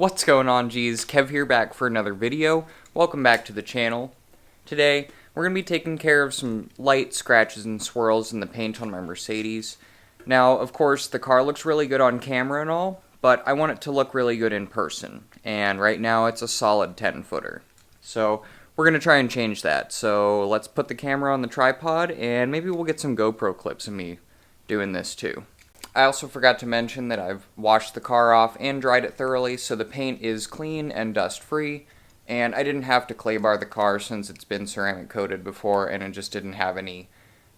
What's going on, G's? Kev here, back for another video. Welcome back to the channel. Today, we're going to be taking care of some light scratches and swirls in the paint on my Mercedes. Now, of course, the car looks really good on camera and all, but I want it to look really good in person. And right now, it's a solid 10-footer. So, we're going to try and change that. So, let's put the camera on the tripod, and maybe we'll get some GoPro clips of me doing this too. I also forgot to mention that I've washed the car off and dried it thoroughly, so the paint is clean and dust-free, and I didn't have to clay bar the car since it's been ceramic coated before and it just didn't have any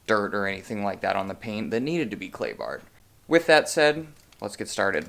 dirt or anything like that on the paint that needed to be clay barred. With that said, let's get started.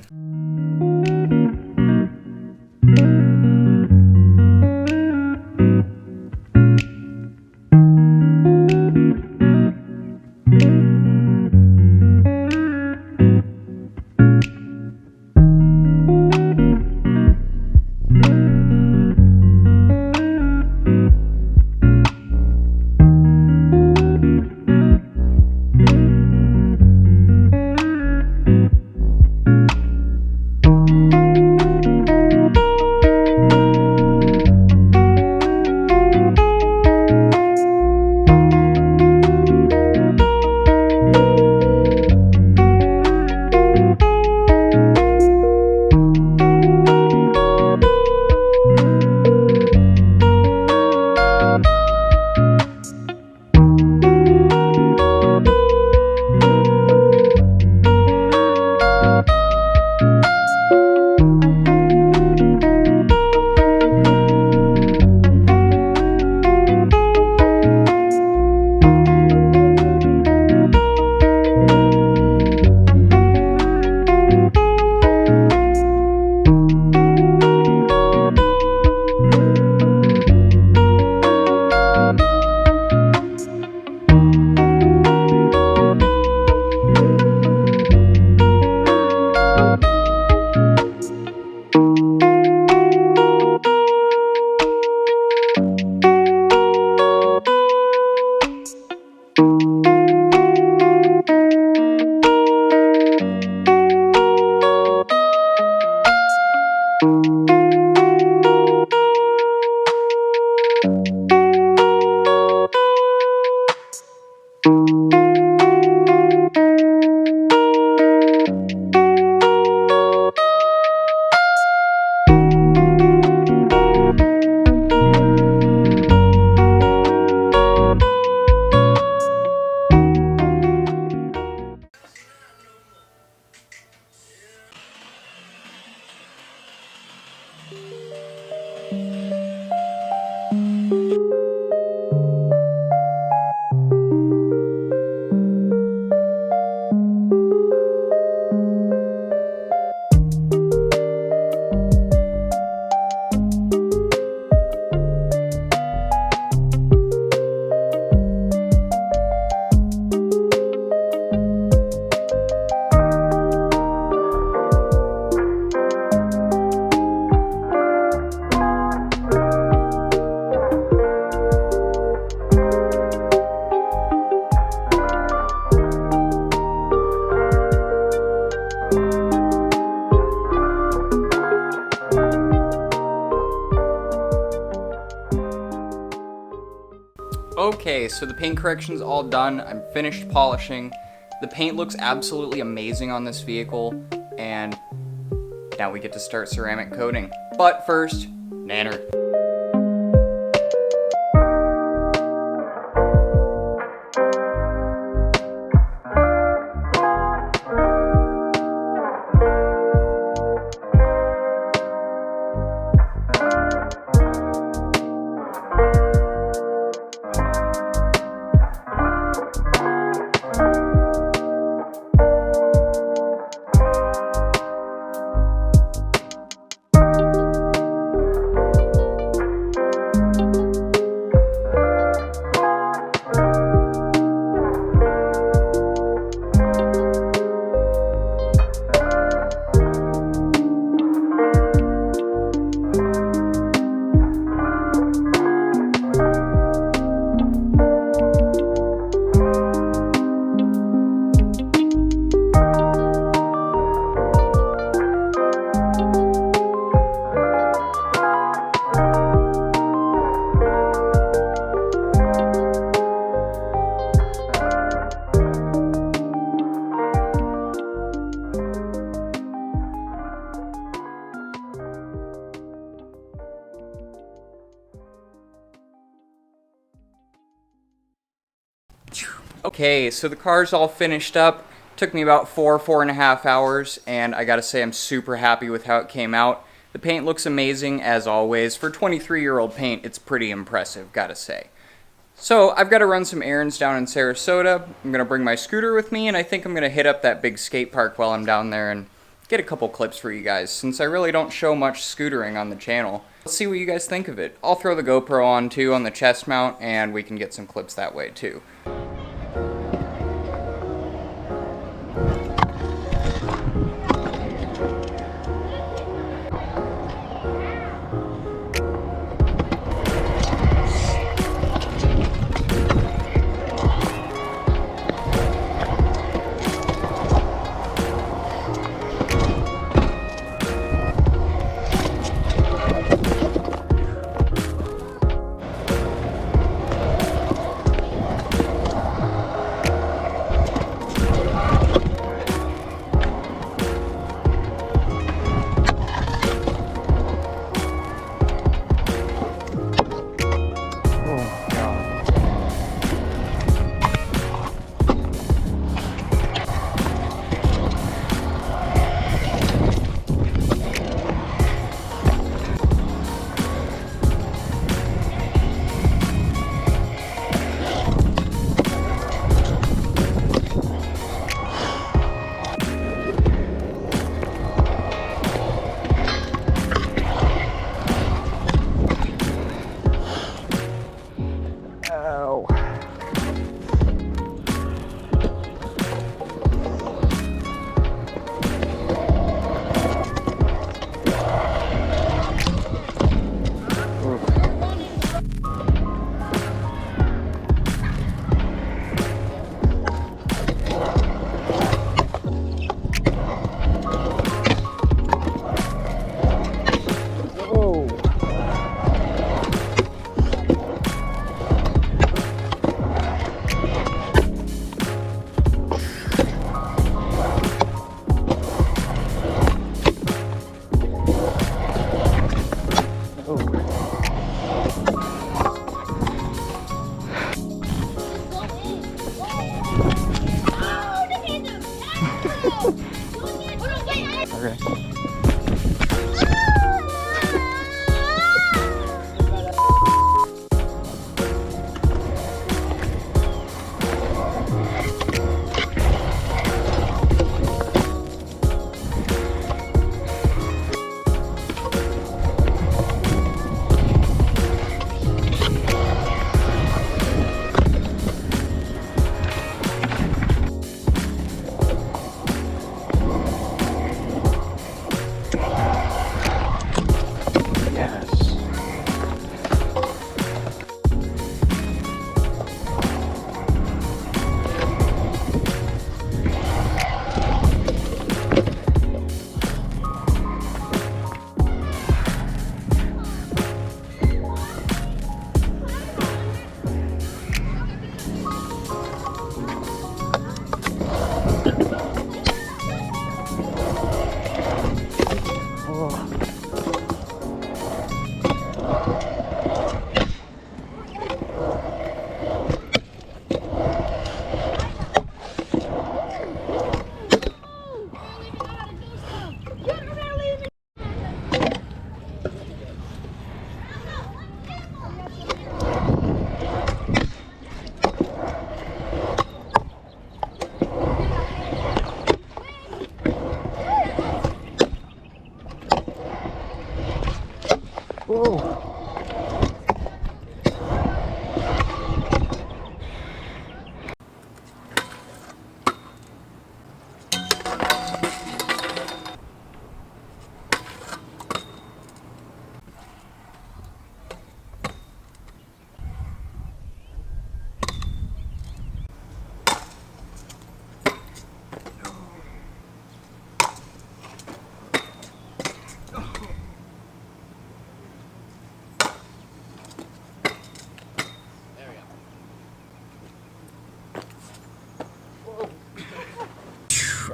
Okay, so the paint correction's all done. I'm finished polishing. The paint looks absolutely amazing on this vehicle, and now we get to start ceramic coating. But first, nanner. Okay, so the car's all finished up. Took me about 4.5 hours, and I gotta say I'm super happy with how it came out. The paint looks amazing, as always. For 23-year-old paint, it's pretty impressive, gotta say. So, I've got to run some errands down in Sarasota. I'm gonna bring my scooter with me, and I think I'm gonna hit up that big skate park while I'm down there and get a couple clips for you guys, since I really don't show much scootering on the channel. Let's see what you guys think of it. I'll throw the GoPro on too on the chest mount, and we can get some clips that way too.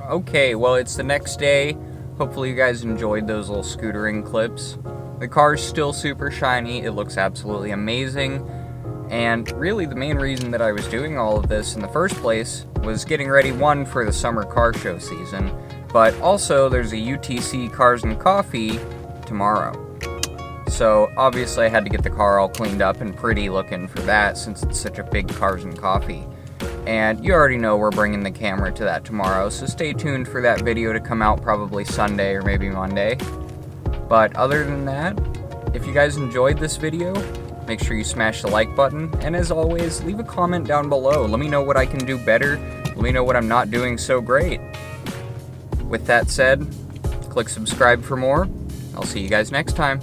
Okay, well, it's the next day. Hopefully you guys enjoyed those little scootering clips. The car's still super shiny. It looks absolutely amazing. And really the main reason that I was doing all of this in the first place was getting ready, one, for the summer car show season, but also there's a UTC Cars and Coffee tomorrow. So obviously I had to get the car all cleaned up and pretty looking for that since it's such a big Cars and Coffee. And you already know we're bringing the camera to that tomorrow, so stay tuned for that video to come out probably Sunday or maybe Monday. But other than that, if you guys enjoyed this video, make sure you smash the like button, and as always, leave a comment down below. Let me know what I can do better. Let me know what I'm not doing so great. With that said, click subscribe for more. I'll see you guys next time.